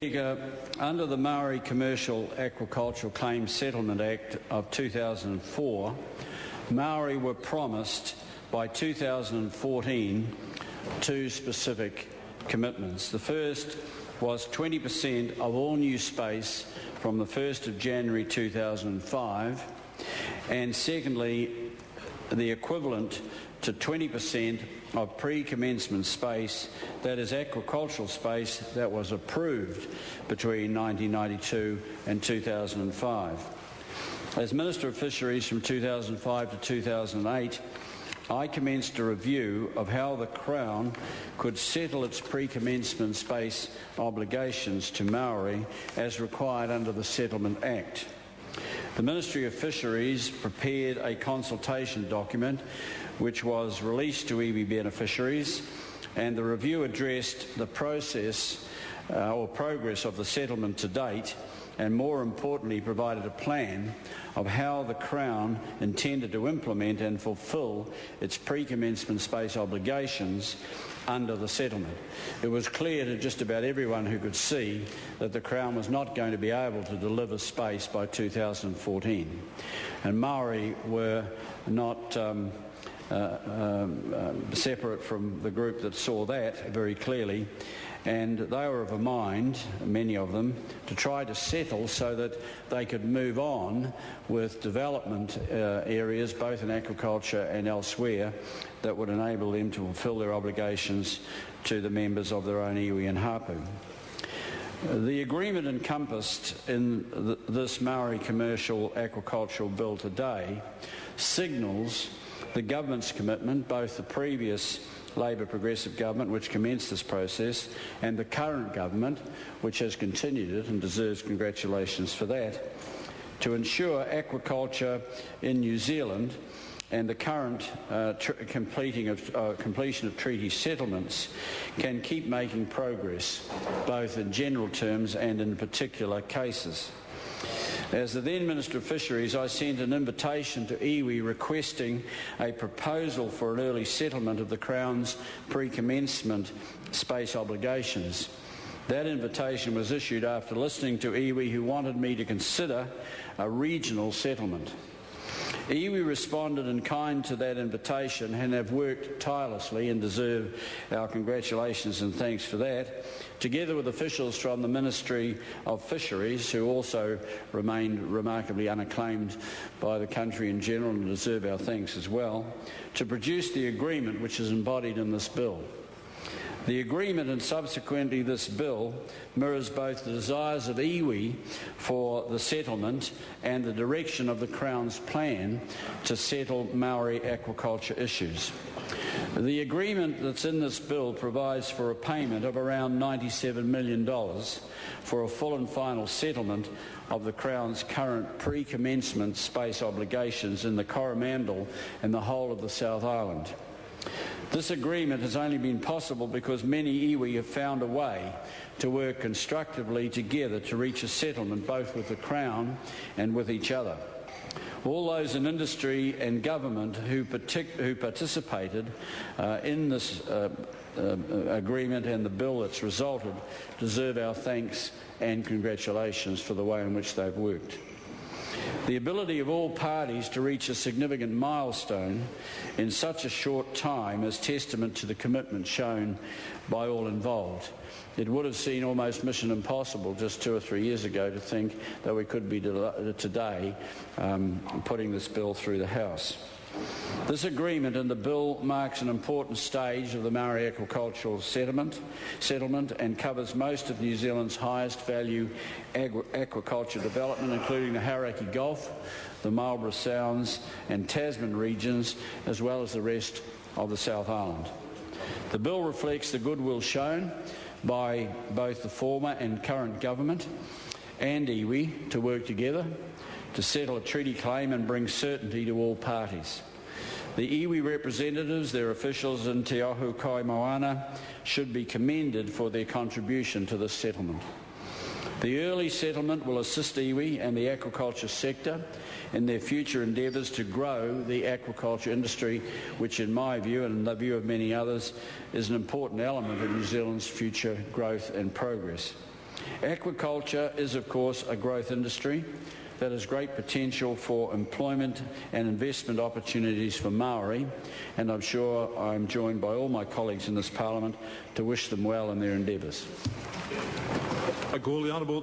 Under the Maori Commercial Aquaculture Claims Settlement Act of 2004, Maori were promised by 2014 two specific commitments. The first was 20% of all new space from the 1st of January 2005, and secondly, the equivalent to 20% of pre-commencement space, that is aquacultural space, that was approved between 1992 and 2005. As Minister of Fisheries from 2005 to 2008, I commenced a review of how the Crown could settle its pre-commencement space obligations to Maori as required under the Settlement Act. The Ministry of Fisheries prepared a consultation document which was released to iwi beneficiaries, and the review addressed the process or progress of the settlement to date, and more importantly provided a plan of how the Crown intended to implement and fulfil its pre-commencement space obligations under the settlement. It was clear to just about everyone who could see that the Crown was not going to be able to deliver space by 2014. And Maori were not separate from the group that saw that very clearly, and they were of a mind, many of them, to try to settle so that they could move on with development areas, both in aquaculture and elsewhere, that would enable them to fulfil their obligations to the members of their own iwi and hapu. The agreement encompassed in this Maori Commercial Aquacultural Bill today signals the government's commitment, both the previous Labor Progressive government, which commenced this process, and the current government, which has continued it and deserves congratulations for that, to ensure aquaculture in New Zealand and the current completion of treaty settlements can keep making progress, both in general terms and in particular cases. As the then Minister of Fisheries, I sent an invitation to iwi requesting a proposal for an early settlement of the Crown's pre-commencement space obligations. That invitation was issued after listening to iwi who wanted me to consider a regional settlement. Iwi responded in kind to that invitation and have worked tirelessly, and deserve our congratulations and thanks for that, together with officials from the Ministry of Fisheries, who also remained remarkably unacclaimed by the country in general and deserve our thanks as well, to produce the agreement which is embodied in this bill. The agreement and subsequently this bill mirrors both the desires of iwi for the settlement and the direction of the Crown's plan to settle Maori aquaculture issues. The agreement that's in this bill provides for a payment of around $97 million for a full and final settlement of the Crown's current pre-commencement space obligations in the Coromandel and the whole of the South Island. This agreement has only been possible because many iwi have found a way to work constructively together to reach a settlement both with the Crown and with each other. All those in industry and government who participated in this agreement and the bill that's resulted deserve our thanks and congratulations for the way in which they've worked. The ability of all parties to reach a significant milestone in such a short time is testament to the commitment shown by all involved. It would have seemed almost mission impossible just 2 or 3 years ago to think that we could be today putting this bill through the House. This agreement and the bill marks an important stage of the Maori aquacultural settlement and covers most of New Zealand's highest value aquaculture development, including the Hauraki Gulf, the Marlborough Sounds and Tasman regions, as well as the rest of the South Island. The bill reflects the goodwill shown by both the former and current government and iwi to work together to settle a treaty claim and bring certainty to all parties. The iwi representatives, their officials in Te Ahu Kaimoana, should be commended for their contribution to this settlement. The early settlement will assist iwi and the aquaculture sector in their future endeavours to grow the aquaculture industry, which in my view and in the view of many others is an important element of New Zealand's future growth and progress. Aquaculture is, of course, a growth industry that has great potential for employment and investment opportunities for Maori, and I'm sure I'm joined by all my colleagues in this Parliament to wish them well in their endeavours. I call the Honourable